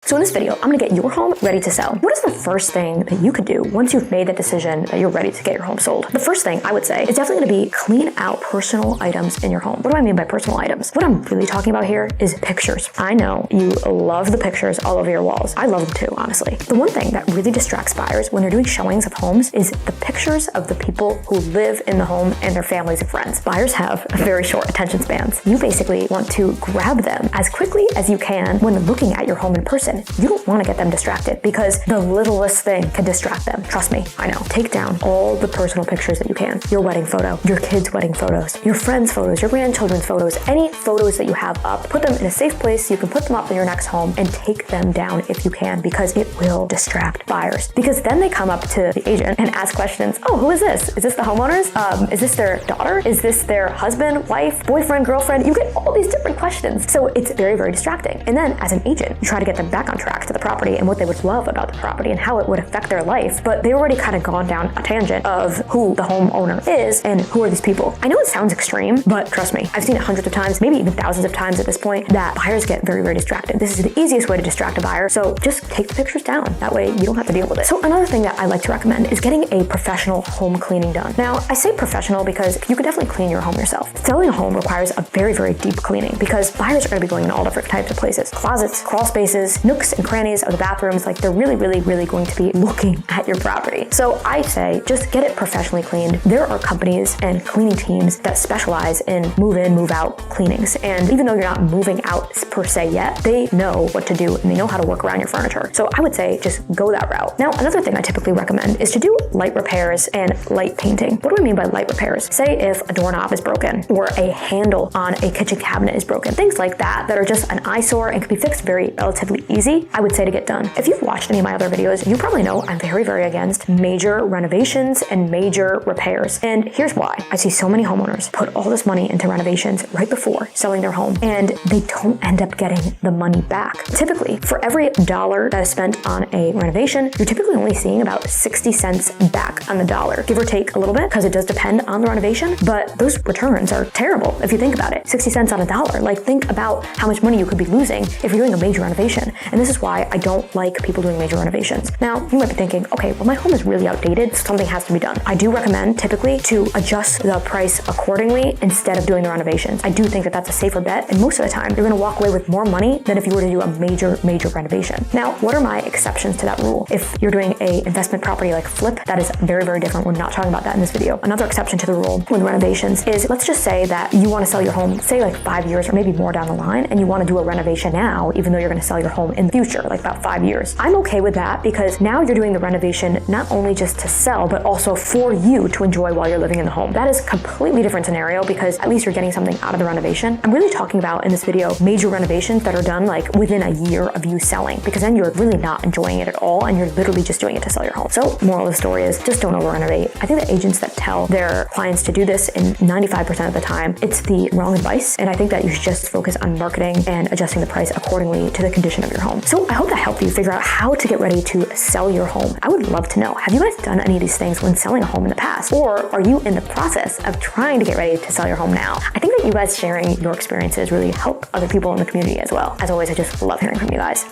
So in this video, I'm gonna get your home ready to sell. What is the first thing that you could do once you've made that decision that you're ready to get your home sold? The first thing I would say is definitely gonna be clean out personal items in your home. What do I mean by personal items? What I'm really talking about here is pictures. I know you love the pictures all over your walls. I love them too, honestly. The one thing that really distracts buyers when they're doing showings of homes is the pictures of the people who live in the home and their families and friends. Buyers have very short attention spans. You basically want to grab them as quickly as you can when looking at your home in person. You don't want to get them distracted because the littlest thing can distract them. Trust me, I know. Take down all the personal pictures that you can. Your wedding photo, your kids' wedding photos, your friends' photos, your grandchildren's photos, any photos that you have up. Put them in a safe place so you can put them up in your next home and take them down if you can, because it will distract buyers. Because then they come up to the agent and ask questions. Oh, who is this? Is this the homeowners? Is this their daughter? Is this their husband, wife, boyfriend, girlfriend? You get all these different questions. So it's very, very distracting. And then as an agent, you try to get them back on track to the property and what they would love about the property and how it would affect their life. But they already kind of gone down a tangent of who the homeowner is and who are these people. I know it sounds extreme, but trust me, I've seen it hundreds of times, maybe even thousands of times at this point, that buyers get very, very distracted. This is the easiest way to distract a buyer. So just take the pictures down. That way you don't have to deal with it. So another thing that I like to recommend is getting a professional home cleaning done. Now, I say professional because you can definitely clean your home yourself. Selling a home requires a very, very deep cleaning because buyers are going to be going in all different types of places. Closets, crawl spaces, nooks and crannies of the bathrooms. Like, they're really, really, really going to be looking at your property. So I say just get it professionally cleaned. There are companies and cleaning teams that specialize in move in, move out cleanings. And even though you're not moving out per se yet, they know what to do and they know how to work around your furniture. So I would say just go that route. Now, another thing I typically recommend is to do light repairs and light painting. What do I mean by light repairs? Say if a doorknob is broken or a handle on a kitchen cabinet is broken, things like that are just an eyesore and can be fixed very relatively easy, I would say to get done. If you've watched any of my other videos, you probably know I'm very, very against major renovations and major repairs. And here's why. I see so many homeowners put all this money into renovations right before selling their home, and they don't end up getting the money back. Typically, for every dollar that is spent on a renovation, you're typically only seeing about 60 cents back on the dollar, give or take a little bit, because it does depend on the renovation, but those returns are terrible if you think about it. 60 cents on a dollar. Like, think about how much money you could be losing if you're doing a major renovation. And this is why I don't like people doing major renovations. Now, you might be thinking, okay, well, my home is really outdated, so something has to be done. I do recommend typically to adjust the price accordingly instead of doing the renovations. I do think that that's a safer bet, and most of the time, you're gonna walk away with more money than if you were to do a major renovation. Now, what are my exceptions to that rule? If you're doing a investment property like flip, that is very, very different. We're not talking about that in this video. Another exception to the rule with renovations is, let's just say that you wanna sell your home, say like 5 years or maybe more down the line, and you wanna do a renovation now, even though you're gonna sell your home in the future, like about 5 years. I'm okay with that because now you're doing the renovation not only just to sell, but also for you to enjoy while you're living in the home. That is a completely different scenario because at least you're getting something out of the renovation. I'm really talking about in this video major renovations that are done like within a year of you selling, because then you're really not enjoying it at all and you're literally just doing it to sell your home. So moral of the story is just don't over renovate. I think the agents that tell their clients to do this, in 95% of the time, it's the wrong advice. And I think that you should just focus on marketing and adjusting the price accordingly to the condition of your home. So I hope that helped you figure out how to get ready to sell your home. I would love to know, have you guys done any of these things when selling a home in the past? Or are you in the process of trying to get ready to sell your home now? I think that you guys sharing your experiences really help other people in the community as well. As always, I just love hearing from you guys.